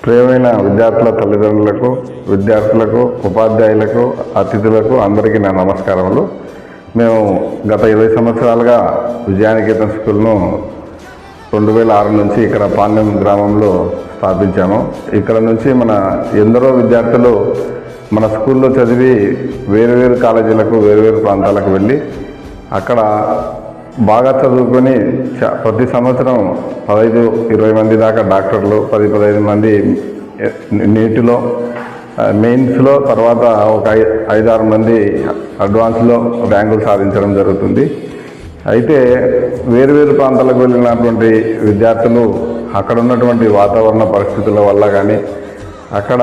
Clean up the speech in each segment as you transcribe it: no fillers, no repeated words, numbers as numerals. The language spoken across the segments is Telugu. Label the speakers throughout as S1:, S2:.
S1: ప్రియమైన విద్యార్థుల తల్లిదండ్రులకు, విద్యార్థులకు, ఉపాధ్యాయులకు, అతిథులకు అందరికీ నా నమస్కారములు. మేము గత 20 సంవత్సరాలుగా విజయానికేతన్ స్కూల్ను 2006 నుంచి ఇక్కడ పాణ్యం గ్రామంలో స్థాపించాము. ఇక్కడ నుంచి మన ఎందరో విద్యార్థులు మన స్కూల్లో చదివి వేరువేరు కాలేజీలకు, వేరువేరు ప్రాంతాలకు వెళ్ళి అక్కడ బాగా చదువుకొని ప్రతి సంవత్సరం 15-20 మంది దాకా డాక్టర్లు, 10-15 మంది నీటిలో మెయిన్స్లో, తర్వాత ఒక 5-6 మంది అడ్వాన్స్లో ర్యాంకులు సాధించడం జరుగుతుంది. అయితే వేరువేరు ప్రాంతాలకు వెళ్ళినటువంటి విద్యార్థులు అక్కడ ఉన్నటువంటి వాతావరణ పరిస్థితుల వల్ల కానీ, అక్కడ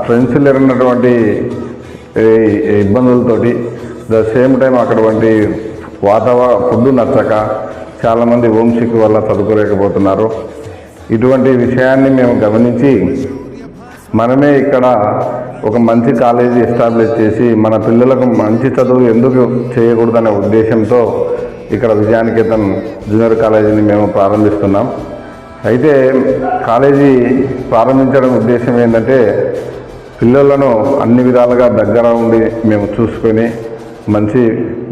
S1: ఫ్రెండ్స్ లేనటువంటి ఇబ్బందులతోటి, ద సేమ్ టైం అక్కడటువంటి ఫుడ్ నచ్చక చాలామంది హోమ్ సిక్ వల్ల చదువుకోలేకపోతున్నారు. ఇటువంటి విషయాన్ని మేము గమనించి మనమే ఇక్కడ ఒక మంచి కాలేజీ ఎస్టాబ్లిష్ చేసి మన పిల్లలకు మంచి చదువు ఎందుకు చేయకూడదనే ఉద్దేశంతో ఇక్కడ విజయానికేతన్ జూనియర్ కాలేజీని మేము ప్రారంభిస్తున్నాం. అయితే కాలేజీ ప్రారంభించడం ఉద్దేశం ఏంటంటే పిల్లలను అన్ని విధాలుగా దగ్గర ఉండి మేము చూసుకొని మంచి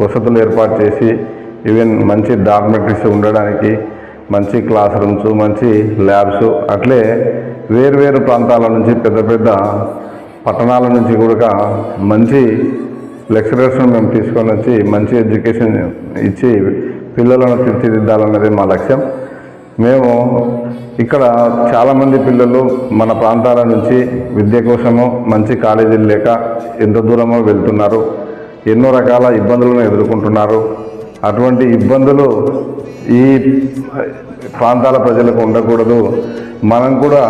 S1: వసతులు ఏర్పాటు చేసి, ఈవెన్ మంచి డార్మెటరీస్ ఉండడానికి, మంచి క్లాస్ రూమ్స్, మంచి ల్యాబ్స్, అట్లే వేరువేరు ప్రాంతాల నుంచి, పెద్ద పెద్ద పట్టణాల నుంచి కూడా మంచి లెక్చరర్స్ను మేము తీసుకొని వచ్చి మంచి ఎడ్యుకేషన్ ఇచ్చి పిల్లలను తీర్చిదిద్దాలన్నది మా లక్ష్యం. మేము ఇక్కడ చాలామంది పిల్లలు మన ప్రాంతాల నుంచి విద్య కోసము మంచి కాలేజీలు లేక ఎంత దూరమో వెళ్తున్నారు, ఎన్నో రకాల ఇబ్బందులను ఎదుర్కొంటున్నారు. అటువంటి ఇబ్బందులు ఈ ప్రాంతాల ప్రజలకు ఉండకూడదు, మనం కూడా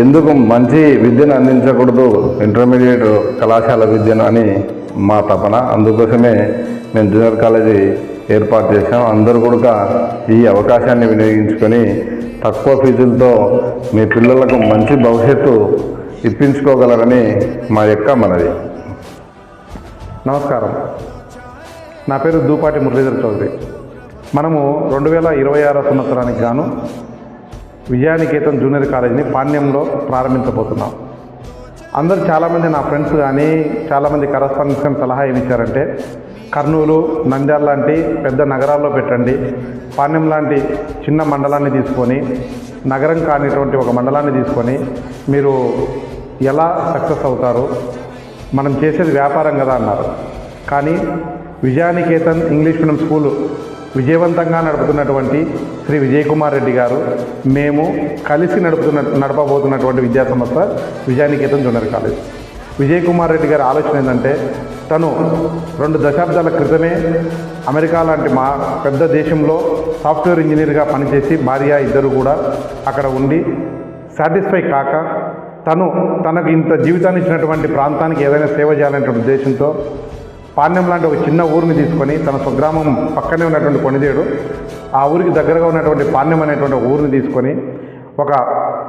S1: ఎందుకు మంచి విద్యను అందించకూడదు, ఇంటర్మీడియట్ కళాశాల విద్యను అని మా తపన. అందుకోసమే మేము జూనియర్ కాలేజీ ఏర్పాటు చేశాం. అందరూ కూడా ఈ అవకాశాన్ని వినియోగించుకొని తక్కువ ఫీజులతో మీ పిల్లలకు మంచి భవిష్యత్తు ఇప్పించుకోగలరని మా యొక్క మనవి.
S2: నమస్కారం, నా పేరు దూపాటి మురళీధర్ చౌదరి. మనము 2026 సంవత్సరానికి గాను విజయానికేతన్ జూనియర్ కాలేజీని పాణ్యంలో ప్రారంభించబోతున్నాం. అందరూ చాలామంది నా ఫ్రెండ్స్ కానీ చాలామంది కరస్పాండెంట్స్ కానీ సలహా ఏమి ఇచ్చారంటే, కర్నూలు, నంద్యాల లాంటి పెద్ద నగరాల్లో పెట్టండి, పాణ్యం లాంటి చిన్న మండలాన్ని తీసుకొని, నగరం కానిటువంటి ఒక మండలాన్ని తీసుకొని మీరు ఎలా సక్సెస్ అవుతారు, మనం చేసేది వ్యాపారం కదా అన్నారు. కానీ విజయానికేతన్ ఇంగ్లీష్ మీడియం స్కూలు విజయవంతంగా నడుపుతున్నటువంటి శ్రీ విజయ్ కుమార్ రెడ్డి గారు, మేము కలిసి నడపబోతున్నటువంటి విద్యాసంస్థ విజయానికేతన్ జూనియర్ కాలేజ్. విజయ్ కుమార్ రెడ్డి గారి ఆలోచన ఏంటంటే, తను 2 దశాబ్దాల క్రితమే అమెరికా లాంటి మా పెద్ద దేశంలో సాఫ్ట్వేర్ ఇంజనీర్గా పనిచేసి భార్య ఇద్దరు కూడా అక్కడ ఉండి సాటిస్ఫై కాక, తనకు ఇంత జీవితాన్ని ఇచ్చినటువంటి ప్రాంతానికి ఏదైనా సేవ చేయాలనేటువంటి ఉద్దేశంతో పాణ్యం లాంటి ఒక చిన్న ఊరిని తీసుకొని, తన స్వగ్రామం పక్కనే ఉన్నటువంటి కొణిదేడు, ఆ ఊరికి దగ్గరగా ఉన్నటువంటి పాణ్యం అనేటువంటి ఊరిని తీసుకొని ఒక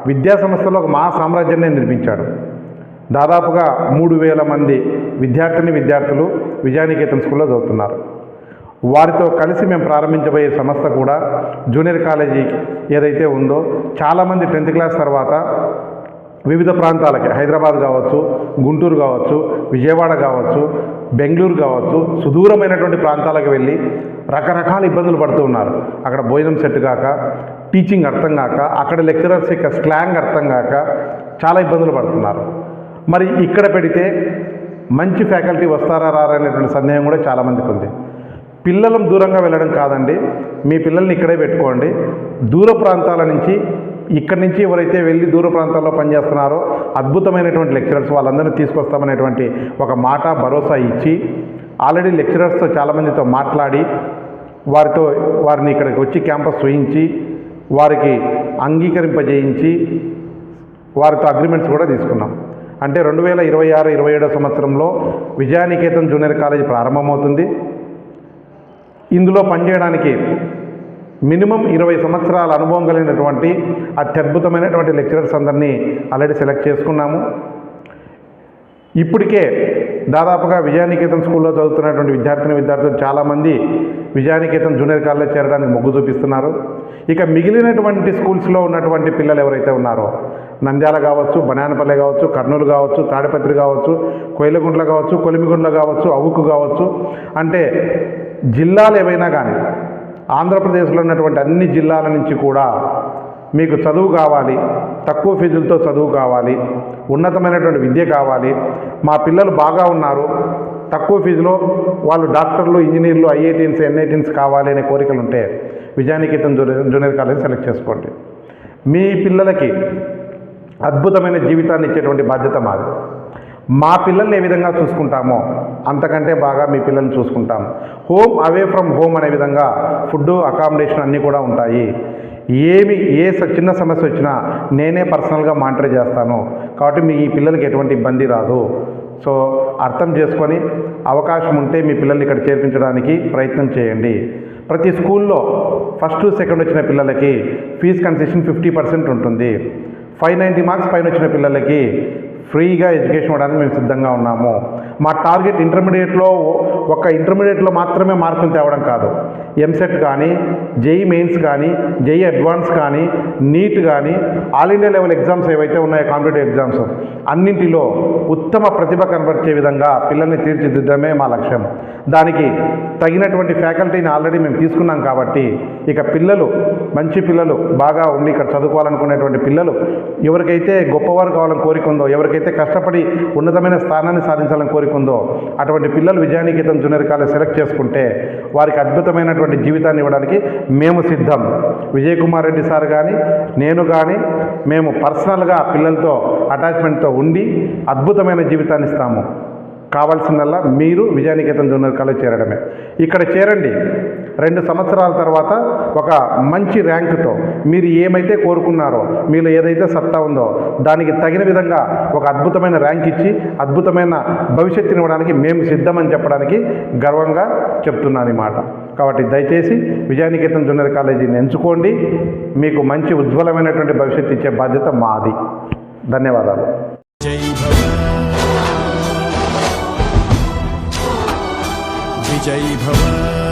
S2: విద్యా సంస్థలో ఒక మహా సామ్రాజ్యాన్ని నిర్మించాడు. దాదాపుగా 3000 మంది విద్యార్థులు విజయనికేతన్ స్కూల్లో చదువుతున్నారు. వారితో కలిసి మేము ప్రారంభించబోయే సంస్థ కూడా జూనియర్ కాలేజీ ఏదైతే ఉందో చాలామంది 10th క్లాస్ తర్వాత వివిధ ప్రాంతాలకి హైదరాబాద్ కావచ్చు, గుంటూరు కావచ్చు, విజయవాడ కావచ్చు, బెంగళూరు కావచ్చు, సుదూరమైనటువంటి ప్రాంతాలకు వెళ్ళి రకరకాల ఇబ్బందులు పడుతూ ఉన్నారు. అక్కడ భోజనం సెట్ కాక, టీచింగ్ అర్థం కాక, అక్కడ లెక్చరర్స్ యొక్క స్లాంగ్ అర్థం కాక చాలా ఇబ్బందులు పడుతున్నారు. మరి ఇక్కడ పెడితే మంచి ఫ్యాకల్టీ వస్తారా రారా అనేటువంటి సందేహం కూడా చాలామందికి ఉంది. పిల్లలను దూరంగా వెళ్ళడం కాదండి, మీ పిల్లల్ని ఇక్కడే పెట్టుకోండి. దూర ప్రాంతాల నుంచి ఇక్కడి నుంచి ఎవరైతే వెళ్ళి దూర ప్రాంతాల్లో పనిచేస్తున్నారో అద్భుతమైనటువంటి లెక్చరర్స్ వాళ్ళందరినీ తీసుకొస్తామనేటువంటి ఒక మాట భరోసా ఇచ్చి ఆల్రెడీ లెక్చరర్స్తో చాలామందితో మాట్లాడి వారిని ఇక్కడికి వచ్చి క్యాంపస్ చూయించి వారికి అంగీకరింపజేయించి వారితో అగ్రిమెంట్స్ కూడా తీసుకున్నాం. అంటే 2026-27 సంవత్సరంలో విజయనికేతన్ జూనియర్ కాలేజ్ ప్రారంభమవుతుంది. ఇందులో పనిచేయడానికి మినిమం 20 సంవత్సరాల అనుభవం కలిగినటువంటి అత్యద్భుతమైనటువంటి లెక్చరర్స్ అందరినీ ఆల్రెడీ సెలెక్ట్ చేసుకున్నాము. ఇప్పటికే దాదాపుగా విజయనికేతన్ స్కూల్లో చదువుతున్నటువంటి విద్యార్థులు చాలామంది విజయనికేతన్ జూనియర్ కాలేజ్ చేరడానికి మొగ్గు చూపిస్తున్నారు. ఇక మిగిలినటువంటి స్కూల్స్లో ఉన్నటువంటి పిల్లలు ఎవరైతే ఉన్నారో నంద్యాల కావచ్చు, బనానపల్లె కావచ్చు, కర్నూలు కావచ్చు, తాడిపత్రి కావచ్చు, కోయిలగుంట్ల కావచ్చు, కొలిమిగుండ్ల కావచ్చు, అవుకు కావచ్చు, అంటే జిల్లాలు ఏవైనా కానీ ఆంధ్రప్రదేశ్లో ఉన్నటువంటి అన్ని జిల్లాల నుంచి కూడా మీకు చదువు కావాలి, తక్కువ ఫీజులతో చదువు కావాలి, ఉన్నతమైనటువంటి విద్య కావాలి, మా పిల్లలు బాగా ఉన్నారు, తక్కువ ఫీజులో వాళ్ళు డాక్టర్లు, ఇంజనీర్లు, ఐఐటీన్స్, ఎన్ఐటీన్స్ కావాలి అనే కోరికలు ఉంటే విజయనికేతన్ జూనియర్ కాలేజ్ సెలెక్ట్ చేసుకోండి. మీ పిల్లలకి అద్భుతమైన జీవితాన్ని ఇచ్చేటువంటి బాధ్యత మాది. మా పిల్లల్ని ఏ విధంగా చూసుకుంటామో అంతకంటే బాగా మీ పిల్లల్ని చూసుకుంటాం. హోమ్ అవే ఫ్రమ్ హోమ్ అనే విధంగా ఫుడ్, అకామిడేషన్ అన్నీ కూడా ఉంటాయి. ఏ చిన్న సమస్య వచ్చినా నేనే పర్సనల్గా మానిటర్ చేస్తాను. కాబట్టి మీ పిల్లలకి ఎటువంటి ఇబ్బంది రాదు. సో అర్థం చేసుకొని అవకాశం ఉంటే మీ పిల్లల్ని ఇక్కడ చేర్పించడానికి ప్రయత్నం చేయండి. ప్రతి స్కూల్లో ఫస్ట్, సెకండ్ వచ్చిన పిల్లలకి ఫీజు కన్సెషన్ 50% ఉంటుంది. 590 మార్క్స్ పైన వచ్చిన పిల్లలకి ఫ్రీగా ఎడ్యుకేషన్ ఇవ్వడానికి మేము సిద్ధంగా ఉన్నాము. మా టార్గెట్ ఇంటర్మీడియట్లో మాత్రమే మార్కులు తేవడం కాదు. ఎంసెట్ కానీ, జేఈ మెయిన్స్ కానీ, జేఈ అడ్వాన్స్ కానీ, నీట్ కానీ, ఆల్ ఇండియా లెవెల్ ఎగ్జామ్స్ ఏవైతే ఉన్నాయో కాంపిటేటివ్ ఎగ్జామ్స్ అన్నింటిలో ఉత్తమ ప్రతిభ కనబరిచే విధంగా పిల్లల్ని తీర్చిదిద్దడమే మా లక్ష్యం. దానికి తగినటువంటి ఫ్యాకల్టీని ఆల్రెడీ మేము తీసుకున్నాం. కాబట్టి ఇక మంచి పిల్లలు బాగా ఉండి ఇక్కడ చదువుకోవాలనుకునేటువంటి పిల్లలు, ఎవరికైతే గొప్పవారు కావాలని కోరిక ఉందో, ఎవరికైతే కష్టపడి ఉన్నతమైన స్థానాన్ని సాధించాలని కోరిక ఉందో అటువంటి పిల్లలు విజయనికేతన్ జూనియర్ కాలేజ్ సెలెక్ట్ చేసుకుంటే వారికి అద్భుతమైనటువంటి జీవితాన్ని ఇవ్వడానికి మేము సిద్ధం. విజయ్ కుమార్ రెడ్డి సార్ కానీ, నేను కానీ మేము పర్సనల్గా పిల్లలతో అటాచ్మెంట్తో ఉండి అద్భుతమైన జీవితాన్ని ఇస్తాము. కావాల్సిందల్లా మీరు విజయనికేతన్ జూనియర్ కాలేజ్ చేరడమే. ఇక్కడ చేరండి. 2 సంవత్సరాల తర్వాత ఒక మంచి ర్యాంకుతో మీరు ఏమైతే కోరుకున్నారో, మీలో ఏదైతే సత్తా ఉందో దానికి తగిన విధంగా ఒక అద్భుతమైన ర్యాంక్ ఇచ్చి అద్భుతమైన భవిష్యత్తుని ఇవ్వడానికి మేము సిద్ధమని చెప్పడానికి గర్వంగా చెప్తున్నాను ఈ మాట. కాబట్టి దయచేసి విజయనికేతన్ జూనియర్ కాలేజీని ఎంచుకోండి. మీకు మంచి ఉజ్వలమైనటువంటి భవిష్యత్తు ఇచ్చే బాధ్యత మాది. ధన్యవాదాలు.
S3: जय भव